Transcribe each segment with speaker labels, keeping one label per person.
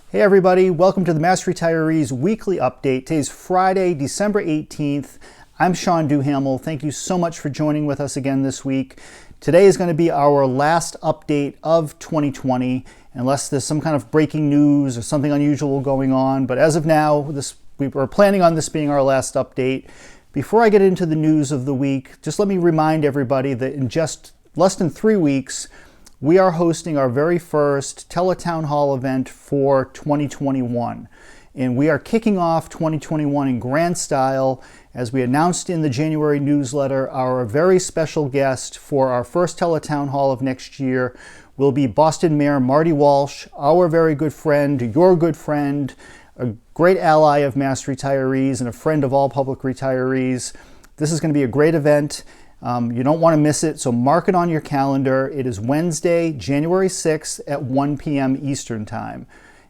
Speaker 1: Hey everybody, welcome to the Mass Retirees Weekly Update. Today's Friday, December 18th. I'm Sean Duhamel. Thank you so much for joining with us again this week. Today is going to be our last update of 2020, unless there's some kind of breaking news or something unusual going on. But as of now, we were planning on this being our last update. Before I get into the news of the week, just let me remind everybody that in just less than 3 weeks, we are hosting our very first Teletown Hall event for 2021. And we are kicking off 2021 in grand style. As we announced in the January newsletter, our very special guest for our first Teletown Hall of next year will be Boston Mayor Marty Walsh, our very good friend, your good friend, a great ally of Mass Retirees and a friend of all public retirees. This is going to be a great event. You don't want to miss it, so mark it on your calendar. It is Wednesday, January 6th at 1 p.m. Eastern Time.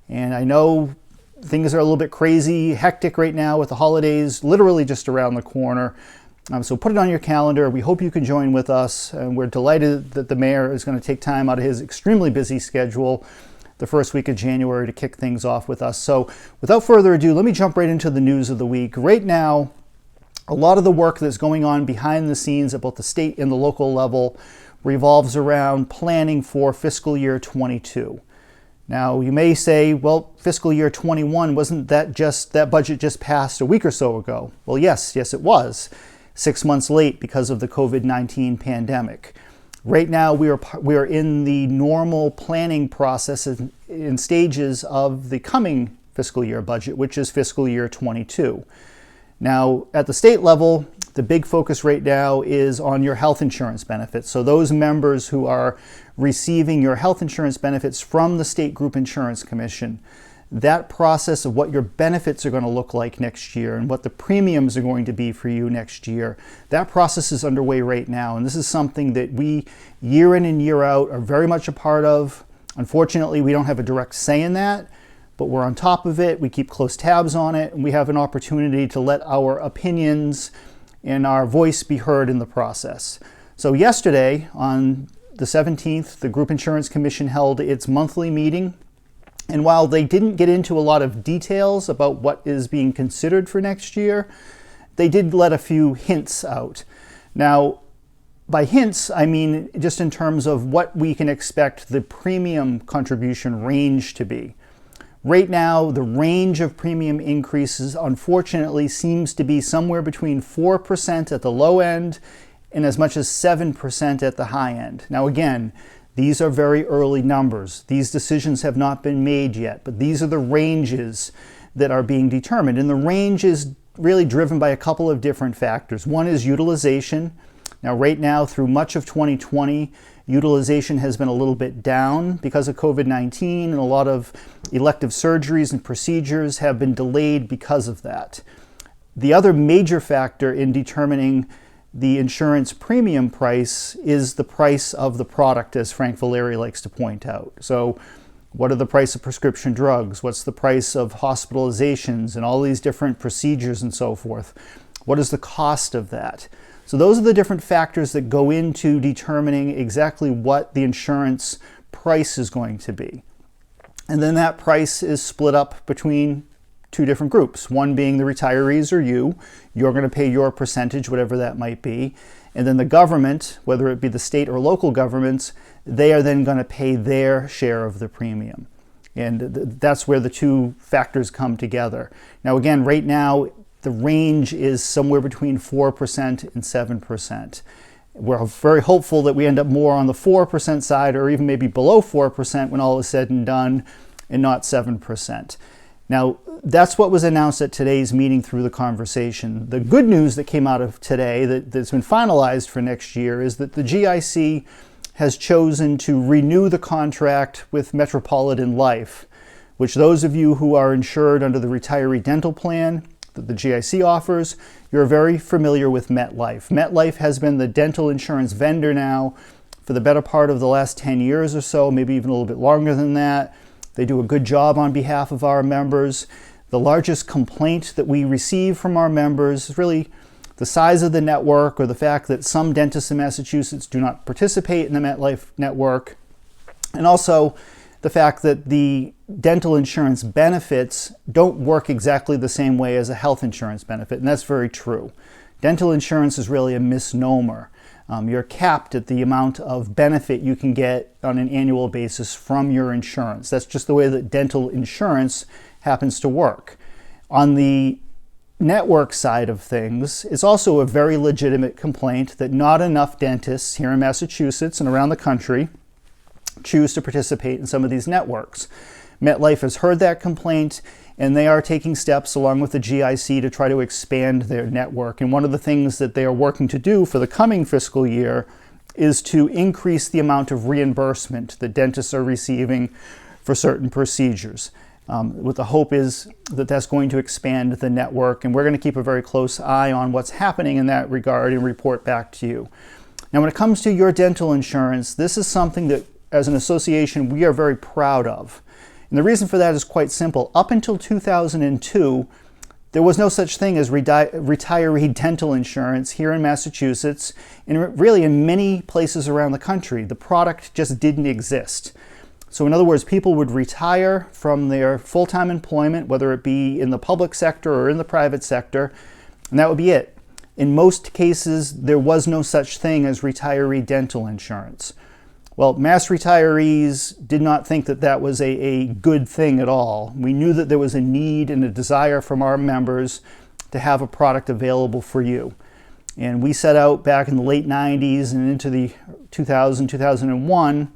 Speaker 1: And I know things are a little bit crazy, hectic right now with the holidays literally just around the corner. So put it on your calendar. We hope you can join with us. And we're delighted that the mayor is going to take time out of his extremely busy schedule the first week of January to kick things off with us. So without further ado, let me jump right into the news of the week. Right now, a lot of the work that's going on behind the scenes at both the state and the local level revolves around planning for fiscal year 22. Now, you may say, well, fiscal year 21, wasn't that budget just passed a week or so ago? Well, yes, it was. 6 months late because of the COVID-19 pandemic. Right now, we are in the normal planning process in stages of the coming fiscal year budget, which is fiscal year 22. Now, at the state level, the big focus right now is on your health insurance benefits. So those members who are receiving your health insurance benefits from the State Group Insurance Commission, that process of what your benefits are going to look like next year and what the premiums are going to be for you next year, that process is underway right now. And this is something that we, year in and year out, are very much a part of. Unfortunately, we don't have a direct say in that, but we're on top of it, we keep close tabs on it, and we have an opportunity to let our opinions and our voice be heard in the process. So yesterday, on the 17th, the Group Insurance Commission held its monthly meeting, and while they didn't get into a lot of details about what is being considered for next year, they did let a few hints out. Now, by hints, I mean just in terms of what we can expect the premium contribution range to be. Right now, the range of premium increases, unfortunately, seems to be somewhere between 4% at the low end and as much as 7% at the high end. Now, again, these are very early numbers. These decisions have not been made yet, but these are the ranges that are being determined. And the range is really driven by a couple of different factors. One is utilization. Now, right now, through much of 2020, utilization has been a little bit down because of COVID-19, and a lot of elective surgeries and procedures have been delayed because of that. The other major factor in determining the insurance premium price is the price of the product, as Frank Valeri likes to point out. So what are the price of prescription drugs? What's the price of hospitalizations and all these different procedures and so forth? What is the cost of that? So those are the different factors that go into determining exactly what the insurance price is going to be. And then that price is split up between two different groups. One being the retirees or you. You're going to pay your percentage, whatever that might be. And then the government, whether it be the state or local governments, they are then going to pay their share of the premium. And that's where the two factors come together. Now again, right now, the range is somewhere between 4% and 7%. We're very hopeful that we end up more on the 4% side or even maybe below 4% when all is said and done, and not 7%. Now, that's what was announced at today's meeting through the conversation. The good news that came out of today that's been finalized for next year is that the GIC has chosen to renew the contract with Metropolitan Life, which those of you who are insured under the retiree dental plan that the GIC offers, you're very familiar with MetLife. MetLife has been the dental insurance vendor now for the better part of the last 10 years or so, maybe even a little bit longer than that. They do a good job on behalf of our members. The largest complaint that we receive from our members is really the size of the network or the fact that some dentists in Massachusetts do not participate in the MetLife network. And also the fact that the dental insurance benefits don't work exactly the same way as a health insurance benefit, and that's very true. Dental insurance is really a misnomer. You're capped at the amount of benefit you can get on an annual basis from your insurance. That's just the way that dental insurance happens to work. On the network side of things, it's also a very legitimate complaint that not enough dentists here in Massachusetts and around the country choose to participate in some of these networks. MetLife has heard that complaint, and they are taking steps along with the GIC to try to expand their network. And one of the things that they are working to do for the coming fiscal year is to increase the amount of reimbursement that dentists are receiving for certain procedures. What the hope is that that's going to expand the network, and we're going to keep a very close eye on what's happening in that regard and report back to you. Now, when it comes to your dental insurance, this is something that as an association we are very proud of. And the reason for that is quite simple. Up until 2002, there was no such thing as retiree dental insurance here in Massachusetts, and really in many places around the country. The product just didn't exist. So in other words, people would retire from their full-time employment, whether it be in the public sector or in the private sector, and that would be it. In most cases, there was no such thing as retiree dental insurance. Well, mass retirees did not think that that was a good thing at all. We knew that there was a need and a desire from our members to have a product available for you. And we set out back in the late 90s and into the 2001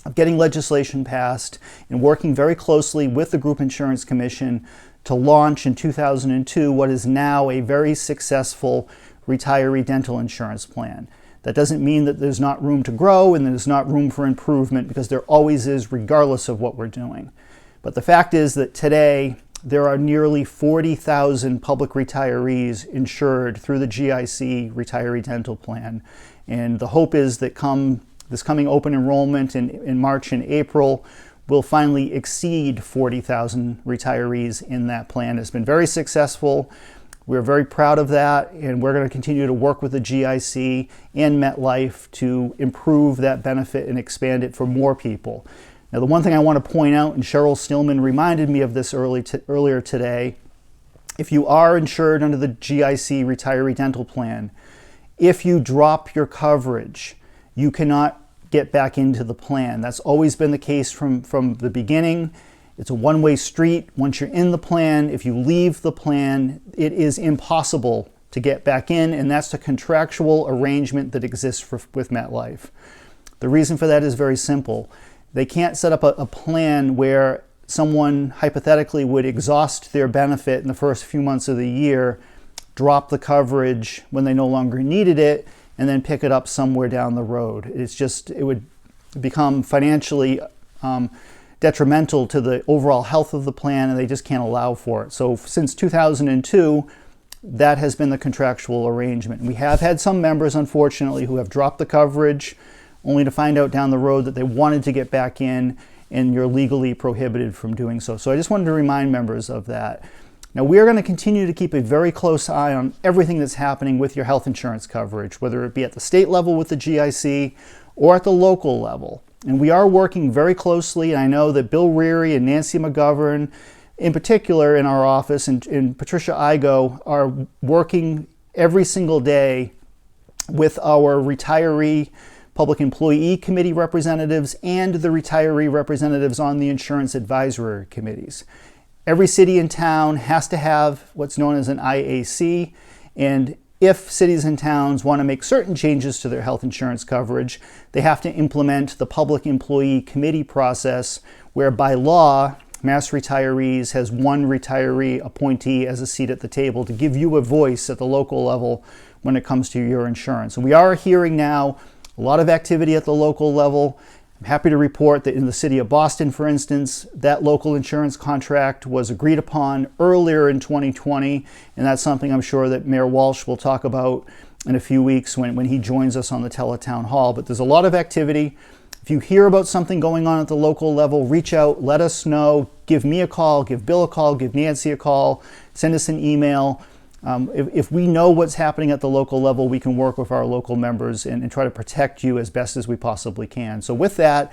Speaker 1: of getting legislation passed and working very closely with the Group Insurance Commission to launch in 2002 what is now a very successful retiree dental insurance plan. That doesn't mean that there's not room to grow and there's not room for improvement, because there always is, regardless of what we're doing. But the fact is that today there are nearly 40,000 public retirees insured through the GIC retiree dental plan. And the hope is that this coming open enrollment in March and April will finally exceed 40,000 retirees in that plan. It's been very successful. We're very proud of that, and we're going to continue to work with the GIC and MetLife to improve that benefit and expand it for more people. Now, the one thing I want to point out, and Cheryl Stillman reminded me of this earlier today, if you are insured under the GIC retiree dental plan, if you drop your coverage, you cannot get back into the plan. That's always been the case from the beginning. It's a one-way street. Once you're in the plan, if you leave the plan, it is impossible to get back in, and that's the contractual arrangement that exists with MetLife. The reason for that is very simple. They can't set up a plan where someone hypothetically would exhaust their benefit in the first few months of the year, drop the coverage when they no longer needed it, and then pick it up somewhere down the road. It would become financially detrimental to the overall health of the plan, and they just can't allow for it. So since 2002, that has been the contractual arrangement. We have had some members, unfortunately, who have dropped the coverage only to find out down the road that they wanted to get back in, and you're legally prohibited from doing so. So I just wanted to remind members of that. Now, we are going to continue to keep a very close eye on everything that's happening with your health insurance coverage, whether it be at the state level with the GIC or at the local level. And we are working very closely, and I know that Bill Reary and Nancy McGovern, in particular in our office, and Patricia Igo, are working every single day with our retiree public employee committee representatives and the retiree representatives on the insurance advisory committees. Every city and town has to have what's known as an IAC, and if cities and towns want to make certain changes to their health insurance coverage, they have to implement the public employee committee process, where by law, Mass Retirees has one retiree appointee as a seat at the table to give you a voice at the local level when it comes to your insurance. And we are hearing now a lot of activity at the local level. I'm happy to report that in the city of Boston, for instance, that local insurance contract was agreed upon earlier in 2020, and that's something I'm sure that Mayor Walsh will talk about in a few weeks when he joins us on the Teletown Hall. But there's a lot of activity. If you hear about something going on at the local level, reach out, let us know, give me a call, give Bill a call, give Nancy a call, send us an email. If we know what's happening at the local level, we can work with our local members and try to protect you as best as we possibly can. So with that,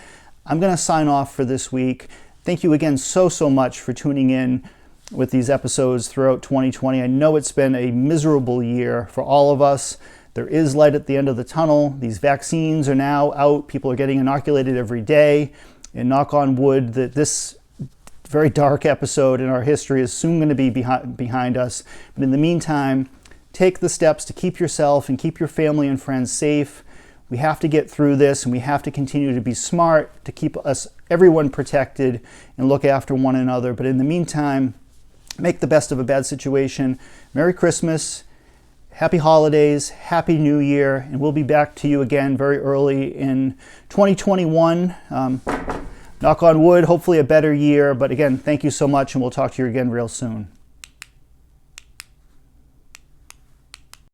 Speaker 1: I'm going to sign off for this week. Thank you again so much for tuning in with these episodes throughout 2020. I know it's been a miserable year for all of us. There is light at the end of the tunnel. These vaccines are now out. People are getting inoculated every day. And knock on wood that this very dark episode in our history is soon going to be behind us. But in the meantime, take the steps to keep yourself and keep your family and friends safe. We have to get through this, and we have to continue to be smart to keep everyone protected and look after one another. But in the meantime, make the best of a bad situation. Merry Christmas, Happy Holidays, Happy New Year, and we'll be back to you again very early in 2021. Knock on wood, hopefully a better year. But again, thank you so much, and we'll talk to you again real soon.